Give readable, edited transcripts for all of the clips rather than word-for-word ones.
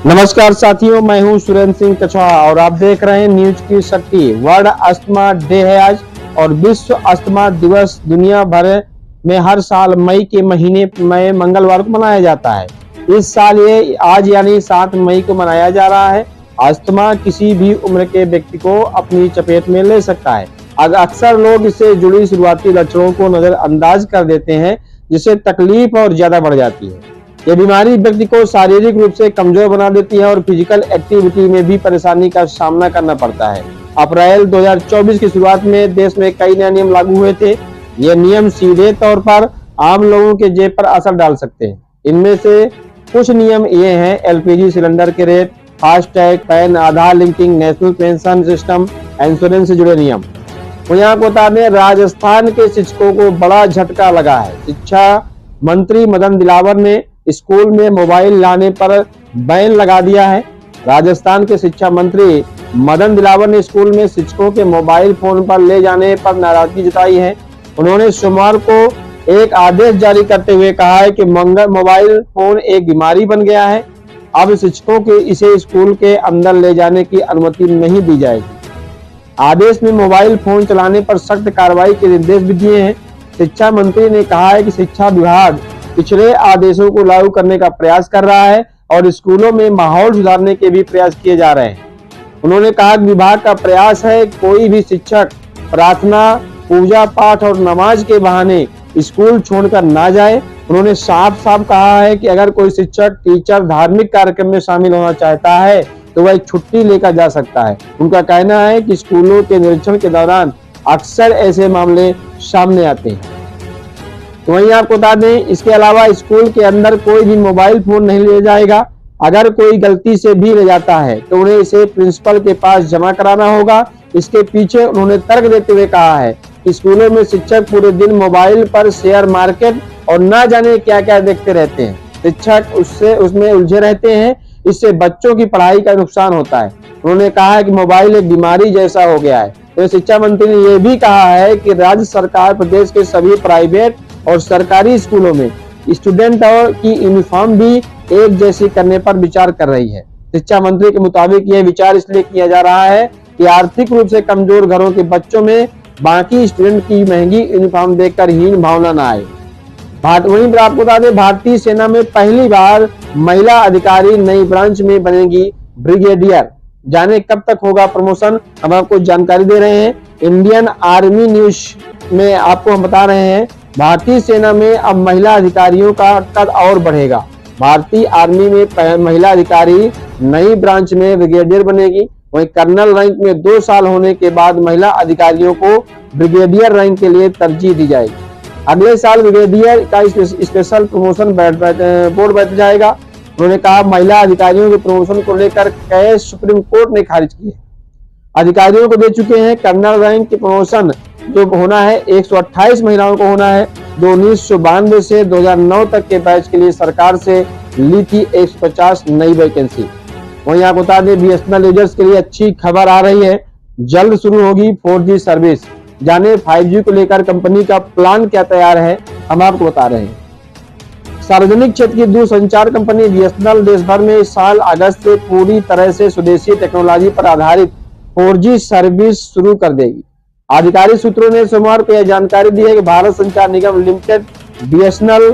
नमस्कार साथियों, मैं हूं सुरेंद्र सिंह कछवाहा और आप देख रहे हैं न्यूज की शक्ति। वर्ल्ड अस्थमा डे है आज और विश्व अस्थमा दिवस दुनिया भर में हर साल मई के महीने में मंगलवार को मनाया जाता है। इस साल ये आज यानी 7 मई को मनाया जा रहा है। अस्थमा किसी भी उम्र के व्यक्ति को अपनी चपेट में ले सकता है। अक्सर लोग इससे जुड़ी शुरुआती लक्षणों को नजरअंदाज कर देते हैं, जिससे तकलीफ और ज्यादा बढ़ जाती है। ये बीमारी व्यक्ति को शारीरिक रूप से कमजोर बना देती है और फिजिकल एक्टिविटी में भी परेशानी का सामना करना पड़ता है। अप्रैल 2024 की शुरुआत में देश में कई नए नियम लागू हुए थे। ये नियम सीधे तौर पर आम लोगों के जेब पर असर डाल सकते हैं। इनमें से कुछ नियम ये हैं: एलपीजी सिलेंडर के rate, FASTag, PAN, Aadhaar linking, national pension system, insurance से जुड़े नियम। तो यहाँ को बता दें, राजस्थान के शिक्षकों को बड़ा झटका लगा है। शिक्षा मंत्री मदन दिलावर ने स्कूल में मोबाइल लाने पर बैन लगा दिया है। राजस्थान के शिक्षा मंत्री मदन दिलावर ने स्कूल में शिक्षकों के मोबाइल फोन पर ले जाने पर नाराजगी जताई है। उन्होंने सोमवार को एक आदेश जारी करते हुए कहा है कि मोबाइल फोन एक बीमारी बन गया है। अब शिक्षकों के इसे स्कूल के अंदर ले जाने की अनुमति नहीं दी जाएगी। आदेश में मोबाइल फोन चलाने पर सख्त कार्रवाई के निर्देश भी दिए हैं। शिक्षा मंत्री ने कहा है कि शिक्षा विभाग पिछले आदेशों को लागू करने का प्रयास कर रहा है और स्कूलों में माहौल सुधारने के भी प्रयास किए जा रहे हैं। उन्होंने कहा कि विभाग का प्रयास है कोई भी शिक्षक प्रार्थना, पूजा पाठ और नमाज के बहाने स्कूल छोड़कर ना जाए। उन्होंने साफ साफ कहा है कि अगर कोई शिक्षक, टीचर धार्मिक कार्यक्रम में शामिल होना चाहता है तो वह छुट्टी लेकर जा सकता है। उनका कहना है कि स्कूलों के निरीक्षण के दौरान अक्सर ऐसे मामले सामने आते हैं। तो वहीं आपको बता दें, इसके अलावा स्कूल के अंदर कोई भी मोबाइल फोन नहीं ले जाएगा। अगर कोई गलती से भी ले जाता है तो उन्हें इसे प्रिंसिपल के पास जमा कराना होगा। इसके पीछे उन्होंने तर्क देते हुए कहा है कि स्कूलों में शिक्षक पूरे दिन मोबाइल पर शेयर मार्केट और ना जाने क्या क्या देखते रहते हैं। शिक्षक उसमें उलझे रहते हैं। इससे बच्चों की पढ़ाई का नुकसान होता है। उन्होंने कहा है कि मोबाइल एक बीमारी जैसा हो गया है। तो शिक्षा मंत्री ने यह भी कहा है कि राज्य सरकार प्रदेश के सभी प्राइवेट और सरकारी स्कूलों में स्टूडेंट और की यूनिफॉर्म भी एक जैसी करने पर विचार कर रही है। शिक्षा मंत्री के मुताबिक यह विचार इसलिए किया जा रहा है कि आर्थिक रूप से कमजोर घरों के बच्चों में बाकी स्टूडेंट की महंगी यूनिफॉर्म देखकर हीन भावना न आए। वहीं पर आपको बता दें, भारतीय सेना में पहली बार महिला अधिकारी नई ब्रांच में बनेगी ब्रिगेडियर। जाने कब तक होगा प्रमोशन, हम आपको जानकारी दे रहे हैं। इंडियन आर्मी न्यूज में आपको हम बता रहे हैं, भारतीय सेना में अब महिला अधिकारियों का कद और बढ़ेगा। भारतीय आर्मी में महिला अधिकारी नई ब्रांच में ब्रिगेडियर बनेगी। वहीं कर्नल रैंक में 2 साल होने के बाद महिला अधिकारियों को ब्रिगेडियर रैंक के लिए तरजीह दी जाएगी। अगले साल ब्रिगेडियर का स्पेशल प्रमोशन बोर्ड बैठ जाएगा। उन्होंने कहा, महिला अधिकारियों के प्रमोशन को लेकर केस सुप्रीम कोर्ट ने खारिज किए। अधिकारियों को दे चुके हैं। कर्नल रैंक की प्रमोशन जो होना है 128 महिलाओं को होना है। 1992 से 2009 तक के बैच के लिए सरकार से ली थी 150 नई वैकेंसी। वहीं आप बता दें, बीएसएनएल यूजर्स के लिए अच्छी खबर आ रही है। जल्द शुरू होगी 4G सर्विस। जाने 5G को लेकर कंपनी का प्लान क्या तैयार है, हम आपको बता रहे हैं। सार्वजनिक क्षेत्र की दूरसंचार कंपनी बीएसएनएल देश भर में इस साल अगस्त से पूरी तरह से स्वदेशी टेक्नोलॉजी पर आधारित 4G सर्विस शुरू कर देगी। आधिकारिक सूत्रों ने सोमवार को यह जानकारी दी है कि भारत संचार निगम लिमिटेड बीएसएनएल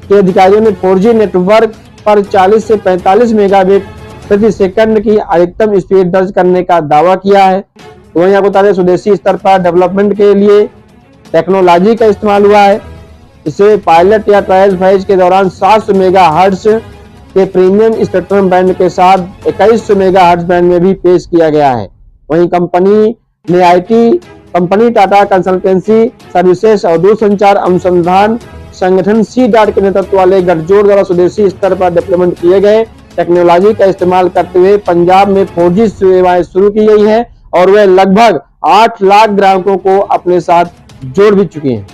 के अधिकारियों ने 4G नेटवर्क पर 40 से 45 मेगाबिट प्रति सेकंड की अधिकतम स्पीड दर्ज करने का दावा किया है। तो वहीं आपको बता दें, स्वदेशी स्तर पर डेवलपमेंट के लिए टेक्नोलॉजी का इस्तेमाल हुआ है। इसे पायलट या ट्रायल फेज के दौरान 700 मेगाहर्ट्ज के प्रीमियम स्पेक्ट्रम बैंड के साथ 2100 मेगाहर्ट्ज बैंड में भी पेश किया गया है। वहीं कंपनी ने IT company Tata consultancy services और दूरसंचार अनुसंधान संगठन C-DOT के नेतृत्व वाले गठजोड़ द्वारा स्वदेशी स्तर पर डेवलपमेंट किए गए टेक्नोलॉजी का इस्तेमाल करते हुए पंजाब में 4G सेवाएं शुरू की गई है और वे लगभग 8 लाख ग्राहकों को अपने साथ जोड़ भी चुके हैं।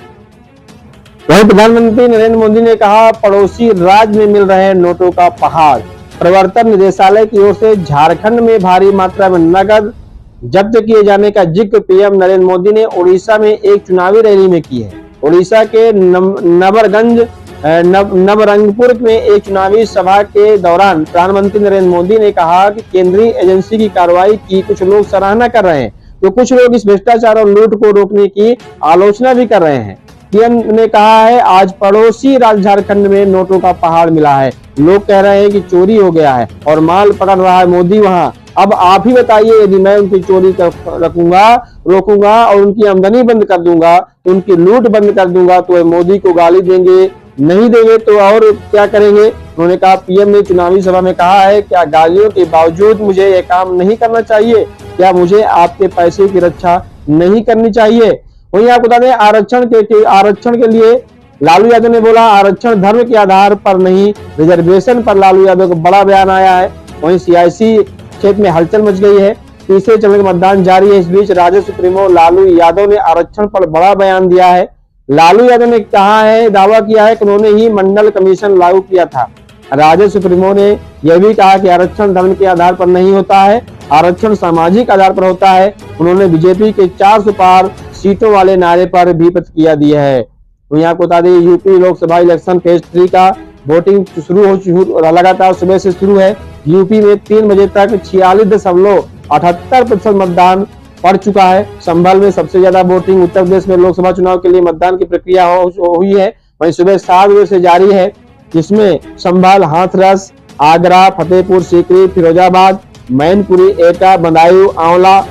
वहीं प्रधानमंत्री नरेंद्र मोदी ने कहा, पड़ोसी राज्य में मिल रहे नोटों का पहाड़। प्रवर्तन निदेशालय की ओर से झारखंड में भारी मात्रा में नकद जब्त किए जाने का जिक्र पीएम नरेंद्र मोदी ने ओडिशा में एक चुनावी रैली में की है। ओडिशा के नबरगंज नवरंगपुर में एक चुनावी सभा के दौरान प्रधानमंत्री नरेंद्र मोदी ने कहा कि केंद्रीय एजेंसी की कार्रवाई की कुछ लोग सराहना कर रहे हैं, तो कुछ लोग इस भ्रष्टाचार और लूट को रोकने की आलोचना भी कर रहे हैं। पीएम ने कहा है, आज पड़ोसी राज्य झारखंड में नोटों का पहाड़ मिला है, लोग कह रहे हैं कि चोरी हो गया है और माल पकड़ रहा है मोदी वहां। अब आप ही बताइए, यदि मैं उनकी चोरी रोकूंगा और उनकी आमदनी बंद कर दूंगा, तो उनकी लूट बंद कर दूंगा, तो मोदी को गाली देंगे, नहीं देंगे तो और क्या करेंगे। उन्होंने कहा, पीएम ने चुनावी सभा में कहा है, क्या गालियों के बावजूद मुझे यह काम नहीं करना चाहिए? क्या मुझे आपके पैसे की रक्षा नहीं करनी चाहिए? वहीं आपको बता दें, आरक्षण के लिए लालू यादव ने बोला, आरक्षण धर्म के आधार पर नहीं, रिजर्वेशन पर लालू यादव का बड़ा बयान आया है। वहीं सियासी क्षेत्र में हलचल मच गई है, तीसरे चरण का मतदान जारी है। इस बीच राजद सुप्रीमो लालू यादव ने आरक्षण पर बड़ा बयान दिया है। लालू यादव ने कहा है, दावा किया है कि उन्होंने ही मंडल कमीशन लागू किया था। राजद सुप्रीमो ने यह भी कहा कि आरक्षण धर्म के आधार पर नहीं होता है, आरक्षण सामाजिक आधार पर होता है। उन्होंने बीजेपी के 400 पार सीटों वाले नारे पर भी प्रतिक्रिया दी है। तो यहाँ को बता दें, यूपी लोकसभा इलेक्शन फेज 3 का वोटिंग लगातार सुबह से शुरू है। यूपी में 3 बजे तक 46.78% मतदान पड़ चुका है। संभल में सबसे ज्यादा वोटिंग उत्तर प्रदेश में लोकसभा चुनाव के लिए मतदान की प्रक्रिया हुई है। वहीं सुबह 7 बजे से जारी है, जिसमें संभल, हाथरस, आगरा, फतेहपुर सीकरी, फिरोजाबाद, मैनपुरी, एटा, बदायूं, आंवला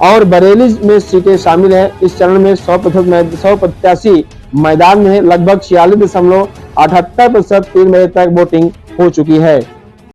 और बरेली में सीटें शामिल है। इस चरण में 100 प्रत्याशी मैदान में है। लगभग 46.78% 3 बजे तक वोटिंग हो चुकी है।